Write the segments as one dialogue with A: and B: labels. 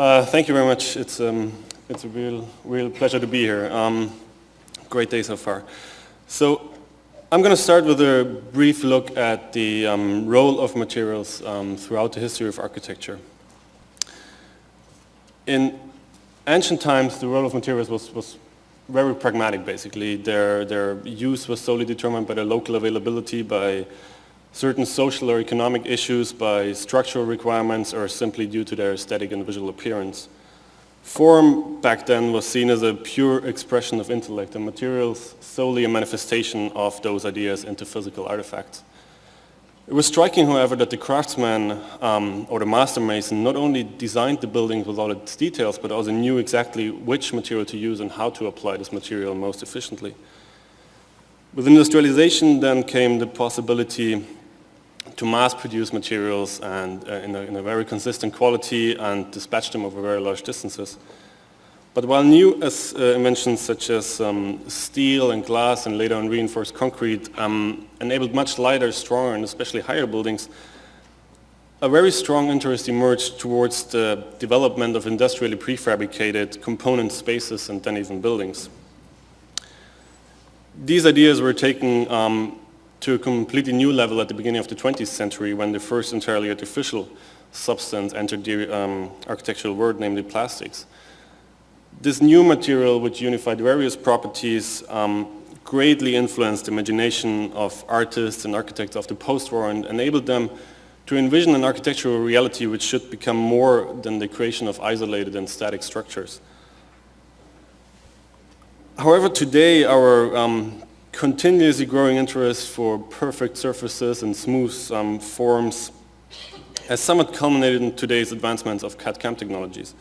A: Thank you very much. It's a real pleasure to be here. Great day so far. So I'm going to start with a brief look at the role of materials throughout the history of architecture. In ancient times, the role of materials was very pragmatic, basically. Their use was solely determined by their local availability, by certain social or economic issues, by structural requirements, or simply due to their aesthetic and visual appearance. Form back then was seen as a pure expression of intellect, and materials solely a manifestation of those ideas into physical artifacts. It was striking, however, that the craftsman or the master mason not only designed the building with all its details, but also knew exactly which material to use and how to apply this material most efficiently. With industrialization then came the possibility to mass-produce materials and in a very consistent quality and dispatch them over very large distances. But while new inventions such as steel and glass and later on reinforced concrete enabled much lighter, stronger, and especially higher buildings, a very strong interest emerged towards the development of industrially prefabricated component spaces and then even buildings. These ideas were taken to a completely new level at the beginning of the 20th century when the first entirely artificial substance entered the architectural world, namely plastics. This new material, which unified various properties, greatly influenced the imagination of artists and architects of the post-war and enabled them to envision an architectural reality which should become more than the creation of isolated and static structures. However, today our continuously growing interest for perfect surfaces and smooth forms has somewhat culminated in today's advancements of CAD/CAM technologies.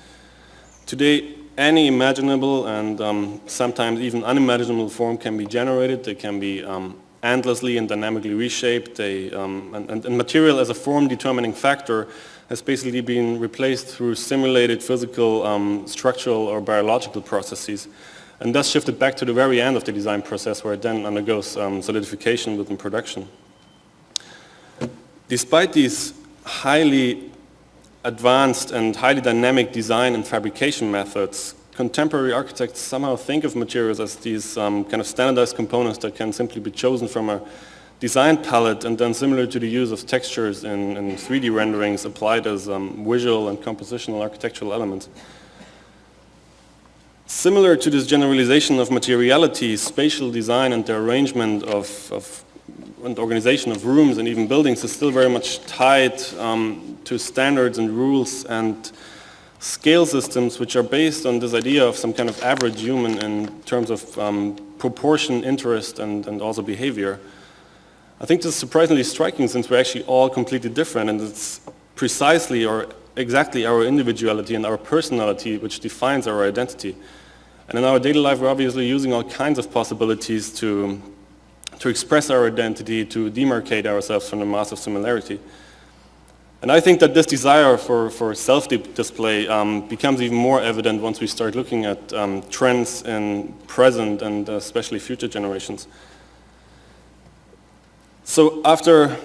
A: Today, any imaginable and sometimes even unimaginable form can be generated. They can be endlessly and dynamically reshaped. And material as a form determining factor has basically been replaced through simulated physical, structural, or biological processes, and thus shifted back to the very end of the design process where it then undergoes solidification within production. Despite these highly advanced and highly dynamic design and fabrication methods, contemporary architects somehow think of materials as these kind of standardized components that can simply be chosen from a design palette and then, similar to the use of textures in 3D renderings, applied as visual and compositional architectural elements. Similar to this generalization of materiality, spatial design and the arrangement and organization of rooms and even buildings is still very much tied to standards and rules and scale systems which are based on this idea of some kind of average human in terms of proportion, interest, and also behavior. I think this is surprisingly striking since we're actually all completely different, and it's precisely or exactly our individuality and our personality which defines our identity. And in our daily life, we're obviously using all kinds of possibilities to express our identity, to demarcate ourselves from the mass of similarity. And I think that this desire for self-display becomes even more evident once we start looking at trends in present and especially future generations. So after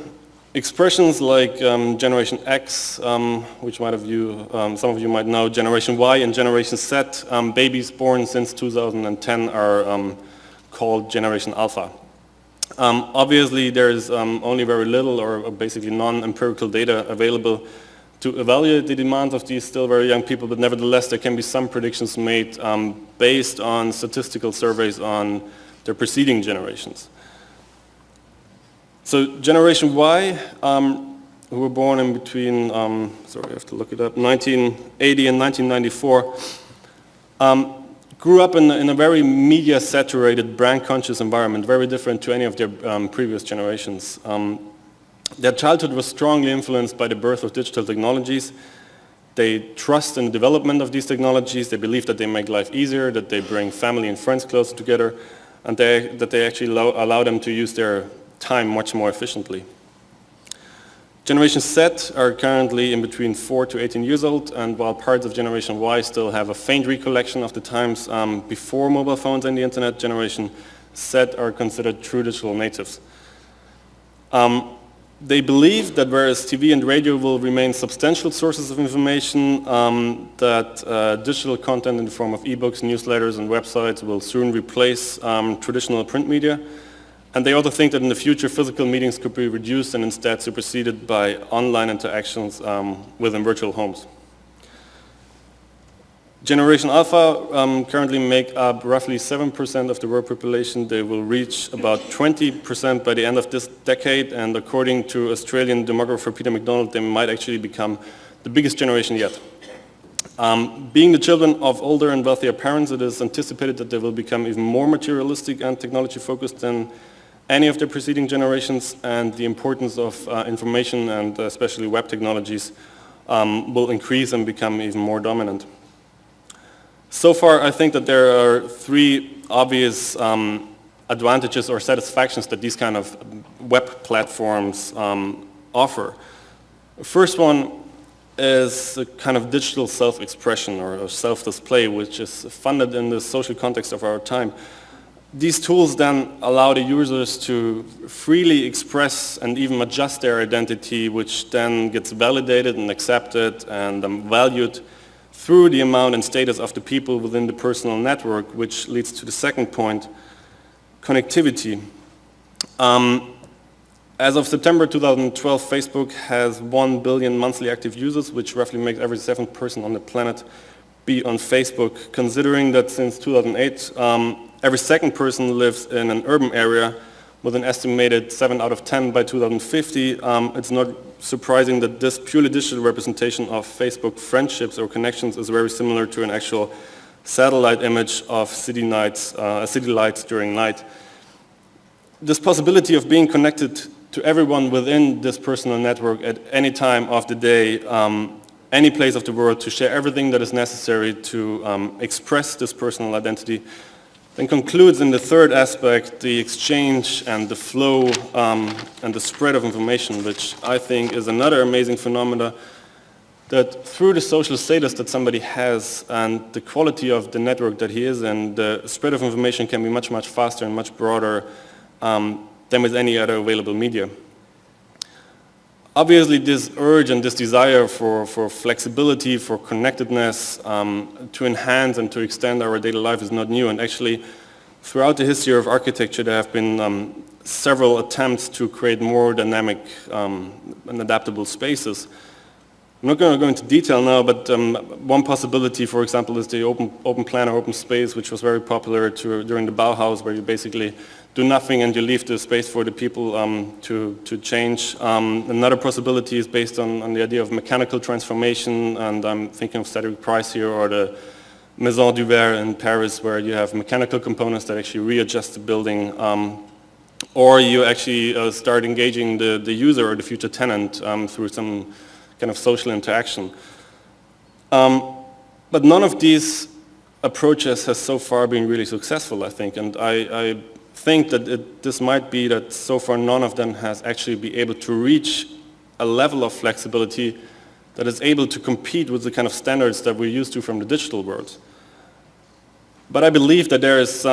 A: expressions like Generation X, which some of you might know, Generation Y and Generation Z, babies born since 2010 are called Generation Alpha. Obviously, there is only very little or basically non-empirical data available to evaluate the demands of these still very young people, but nevertheless, there can be some predictions made based on statistical surveys on their preceding generations. So Generation Y, who were born in between, sorry, I have to look it up, 1980 and 1994, grew up in a very media-saturated, brand-conscious environment, very different to any of their previous generations. Their childhood was strongly influenced by the birth of digital technologies. They trust in the development of these technologies. They believe that they make life easier, that they bring family and friends closer together, and that they actually allow them to use their time much more efficiently. Generation Z are currently in between 4 to 18 years old, and while parts of Generation Y still have a faint recollection of the times before mobile phones and the internet, Generation Z are considered true digital natives. They believe that whereas TV and radio will remain substantial sources of information, that digital content in the form of ebooks, newsletters, and websites will soon replace traditional print media. And they also think that in the future physical meetings could be reduced and instead superseded by online interactions within virtual homes. Generation Alpha currently make up roughly 7% of the world population. They will reach about 20% by the end of this decade, and according to Australian demographer Peter McDonald, they might actually become the biggest generation yet. Being the children of older and wealthier parents, it is anticipated that they will become even more materialistic and technology focused than any of the preceding generations, and the importance of information and especially web technologies will increase and become even more dominant. So far, I think that there are three obvious advantages or satisfactions that these kind of web platforms offer. The first one is a kind of digital self-expression or self-display, which is funded in the social context of our time. These tools then allow the users to freely express and even adjust their identity, which then gets validated and accepted and valued through the amount and status of the people within the personal network, which leads to the second point, connectivity. As of September 2012, Facebook has 1 billion monthly active users, which roughly makes every 7th person on the planet be on Facebook. Considering that since 2008, every second person lives in an urban area with an estimated 7 out of 10 by 2050, it's not surprising that this purely digital representation of Facebook friendships or connections is very similar to an actual satellite image of city lights during night. This possibility of being connected to everyone within this personal network at any time of the day, any place of the world, to share everything that is necessary to express this personal identity, then concludes in the third aspect, the exchange and the flow and the spread of information, which I think is another amazing phenomena, that through the social status that somebody has and the quality of the network that he is in, the spread of information can be much, much faster and much broader than with any other available media. Obviously, this urge and this desire for flexibility, for connectedness, to enhance and to extend our daily life is not new. And actually, throughout the history of architecture, there have been several attempts to create more dynamic and adaptable spaces. I'm not going to go into detail now, but one possibility, for example, is the open plan or open space, which was very popular during the Bauhaus, where you basically do nothing and you leave the space for the people to change. Another possibility is based on the idea of mechanical transformation, and I'm thinking of Cedric Price here, or the Maison du Verre in Paris, where you have mechanical components that actually readjust the building, or you actually start engaging the user or the future tenant through some kind of social interaction. But none of these approaches has so far been really successful, I think, and I think that this might be that so far none of them has actually been able to reach a level of flexibility that is able to compete with the kind of standards that we're used to from the digital world. But I believe that there is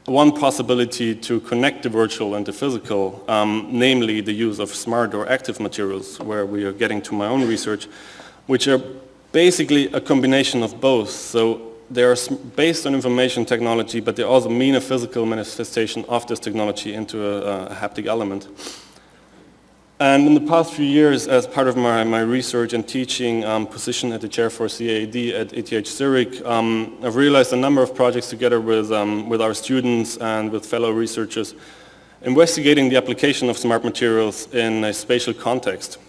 A: one possibility to connect the virtual and the physical, namely the use of smart or active materials, where we are getting to my own research, which are basically a combination of both. So they are based on information technology, but they also mean a physical manifestation of this technology into a haptic element. And in the past few years, as part of my research and teaching position at the chair for CAD at ETH Zurich, I've realized a number of projects together with our students and with fellow researchers investigating the application of smart materials in a spatial context.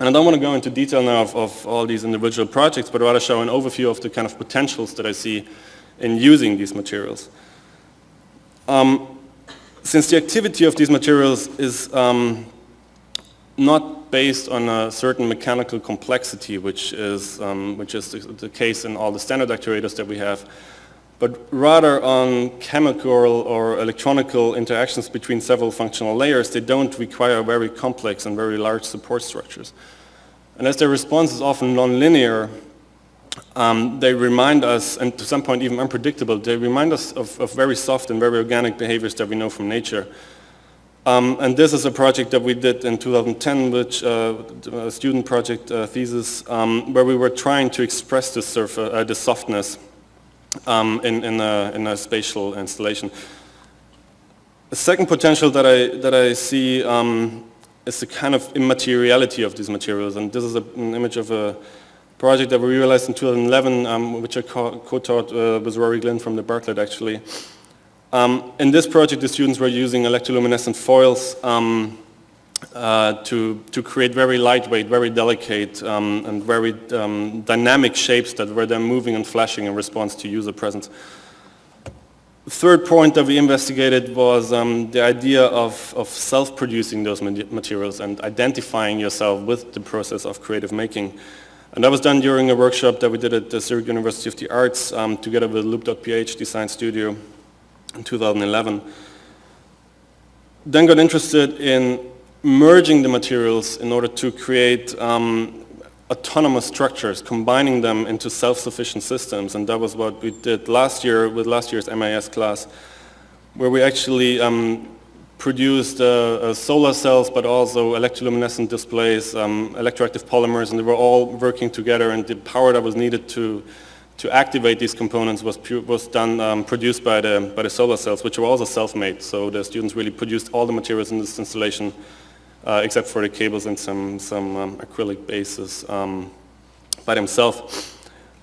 A: And I don't want to go into detail now of all these individual projects, but rather show an overview of the kind of potentials that I see in using these materials. Since the activity of these materials is not based on a certain mechanical complexity, which is the case in all the standard actuators that we have, but rather on chemical or electronical interactions between several functional layers, they don't require very complex and very large support structures. And as their response is often nonlinear, they remind us, and to some point even unpredictable, they remind us of very soft and very organic behaviors that we know from nature. And this is a project that we did in 2010, which a student project thesis, where we were trying to express this softness in a spatial installation. The second potential that I see is the kind of immateriality of these materials, and this is an image of a project that we realized in 2011, which I co-taught with Rory Glynn from the Bartlett, actually. In this project, the students were using electroluminescent foils to create very lightweight, very delicate, and very dynamic shapes that were then moving and flashing in response to user presence. The third point that we investigated was the idea of self-producing those materials and identifying yourself with the process of creative making. And that was done during a workshop that we did at the Zurich University of the Arts together with Loop.ph Design Studio in 2011. Then got interested in merging the materials in order to create autonomous structures, combining them into self-sufficient systems, and that was what we did last year with last year's MIS class, where we actually produced solar cells, but also electroluminescent displays, electroactive polymers, and they were all working together, and the power that was needed to activate these components was produced by the solar cells, which were also self-made. So the students really produced all the materials in this installation, except for the cables and some acrylic bases by themselves.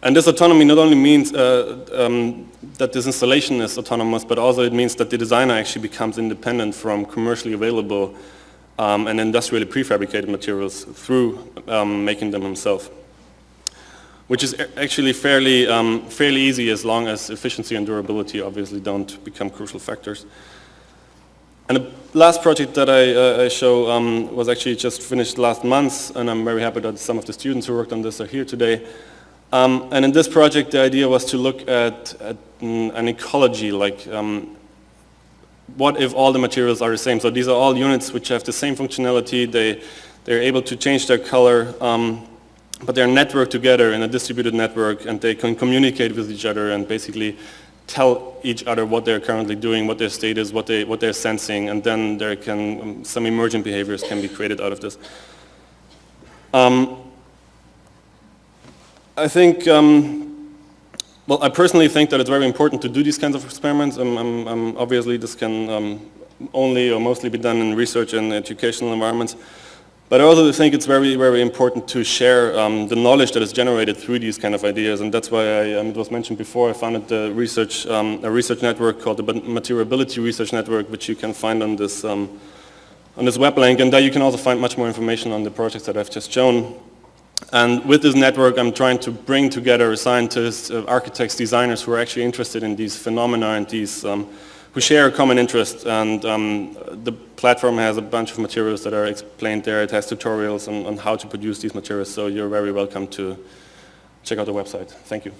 A: And this autonomy not only means that this installation is autonomous, but also it means that the designer actually becomes independent from commercially available and industrially prefabricated materials through making them himself, which is actually fairly easy as long as efficiency and durability obviously don't become crucial factors. And the last project that I show was actually just finished last month, and I'm very happy that some of the students who worked on this are here today. And in this project, the idea was to look at an ecology, like what if all the materials are the same? So these are all units which have the same functionality. They're able to change their color, but they're networked together in a distributed network, and they can communicate with each other and basically tell each other what they're currently doing, what their state is, what they're sensing, and then there can some emergent behaviors can be created out of this. I think, well, I personally think that it's very important to do these kinds of experiments. Obviously, this can only or mostly be done in research and educational environments. But I also think it's very, very important to share the knowledge that is generated through these kind of ideas, and that's why it was mentioned before, I founded a research network called the Materiability Research Network, which you can find on this web link, and there you can also find much more information on the projects that I've just shown. And with this network, I'm trying to bring together scientists, architects, designers who are actually interested in these phenomena and these who share a common interest, and the platform has a bunch of materials that are explained there. It has tutorials on how to produce these materials, so you're very welcome to check out the website. Thank you.